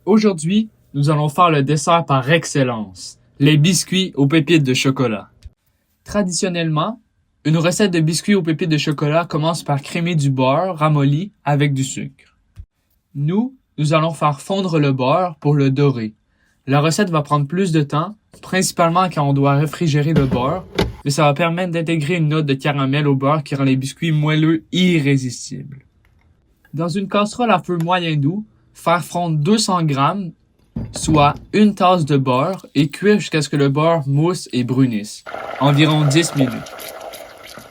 Aujourd'hui, nous allons faire le dessert par excellence, les biscuits aux pépites de chocolat. Traditionnellement, une recette de biscuits aux pépites de chocolat commence par crémer du beurre ramolli avec du sucre. Nous allons faire fondre le beurre pour le dorer. La recette va prendre plus de temps, principalement quand on doit réfrigérer le beurre, mais ça va permettre d'intégrer une note de caramel au beurre qui rend les biscuits moelleux irrésistibles. Dans une casserole à feu moyen doux, faire fondre 200 g, soit une tasse de beurre, et cuire jusqu'à ce que le beurre mousse et brunisse, environ 10 minutes.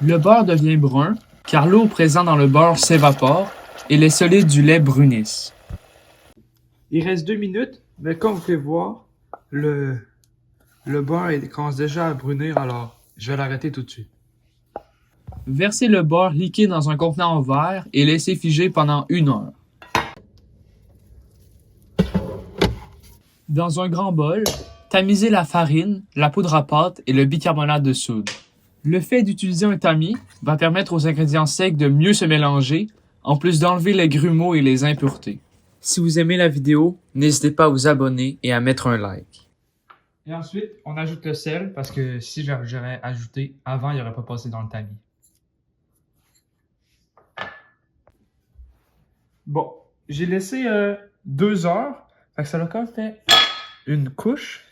Le beurre devient brun, car l'eau présente dans le beurre s'évapore et les solides du lait brunissent. Il reste 2 minutes, mais comme vous pouvez voir, le beurre commence déjà à brunir, alors je vais l'arrêter tout de suite. Versez le beurre liquide dans un contenant en verre et laissez figer pendant 1 heure. Dans un grand bol, tamisez la farine, la poudre à pâte et le bicarbonate de soude. Le fait d'utiliser un tamis va permettre aux ingrédients secs de mieux se mélanger, en plus d'enlever les grumeaux et les impuretés. Si vous aimez la vidéo, n'hésitez pas à vous abonner et à mettre un like. Et ensuite, on ajoute le sel, parce que si j'aurais ajouté avant, il n'aurait pas passé dans le tamis. Bon, j'ai laissé 2 heures, fait que ça a quand même fait une couche,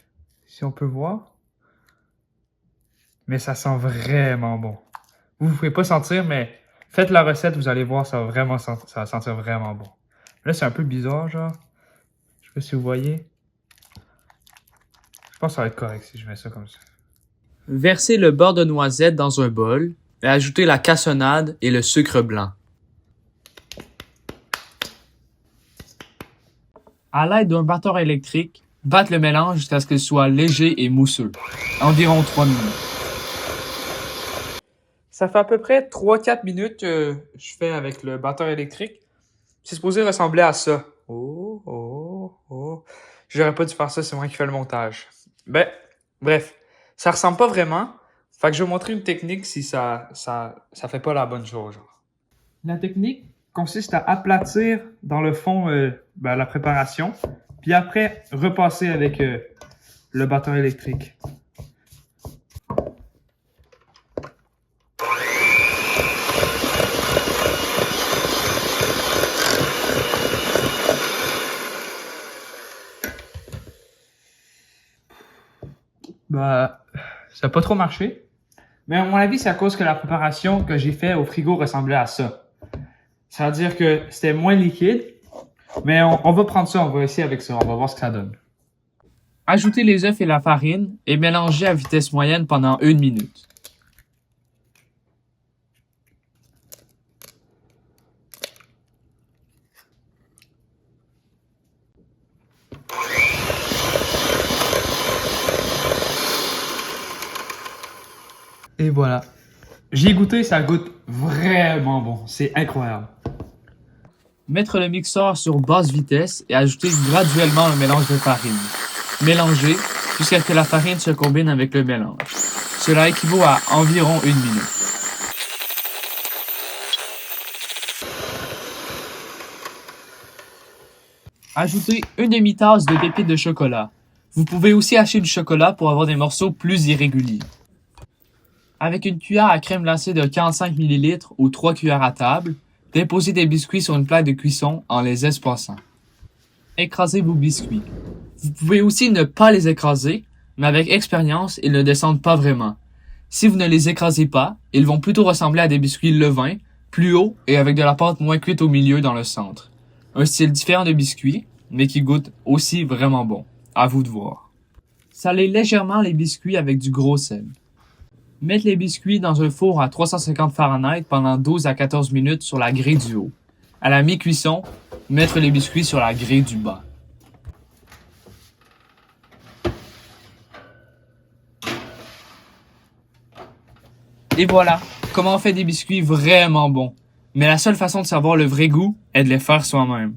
si on peut voir. Mais ça sent vraiment bon. Vous ne pouvez pas sentir, mais faites la recette, vous allez voir, ça va sentir vraiment bon. Là, c'est un peu bizarre, genre. Je sais pas si vous voyez. Je pense que ça va être correct si je mets ça comme ça. Versez le beurre de noisette dans un bol et ajoutez la cassonade et le sucre blanc. À l'aide d'un batteur électrique, battez le mélange jusqu'à ce qu'il soit léger et mousseux, environ 3 minutes. Ça fait à peu près 3-4 minutes que je fais avec le batteur électrique. C'est supposé ressembler à ça. Oh. J'aurais pas dû faire ça, c'est moi qui fais le montage. Ben, bref, ça ressemble pas vraiment. Fait que je vais vous montrer une technique si ça fait pas la bonne chose. Genre. La technique consiste à aplatir dans le fond la préparation, puis après repasser avec le batteur électrique. Ça n'a pas trop marché. Mais à mon avis, c'est à cause que la préparation que j'ai fait au frigo ressemblait à ça. Ça veut dire que c'était moins liquide. Mais on va prendre ça, on va essayer avec ça, on va voir ce que ça donne. Ajoutez les œufs et la farine et mélangez à vitesse moyenne pendant 1 minute. Et voilà. J'ai goûté, ça goûte vraiment bon. C'est incroyable. Mettre le mixeur sur basse vitesse et ajouter graduellement le mélange de farine. Mélangez jusqu'à ce que la farine se combine avec le mélange. Cela équivaut à environ 1 minute. Ajoutez une demi-tasse de pépites de chocolat. Vous pouvez aussi hacher du chocolat pour avoir des morceaux plus irréguliers. Avec une cuillère à crème glacée de 45 ml ou 3 cuillères à table, déposez des biscuits sur une plaque de cuisson en les espaçant. Écrasez vos biscuits. Vous pouvez aussi ne pas les écraser, mais avec expérience, ils ne descendent pas vraiment. Si vous ne les écrasez pas, ils vont plutôt ressembler à des biscuits levain, plus hauts et avec de la pâte moins cuite au milieu dans le centre. Un style différent de biscuits, mais qui goûte aussi vraiment bon. À vous de voir. Salez légèrement les biscuits avec du gros sel. Mettez les biscuits dans un four à 350 Fahrenheit pendant 12 à 14 minutes sur la grille du haut. À la mi-cuisson, mettre les biscuits sur la grille du bas. Et voilà, comment on fait des biscuits vraiment bons. Mais la seule façon de savoir le vrai goût est de les faire soi-même.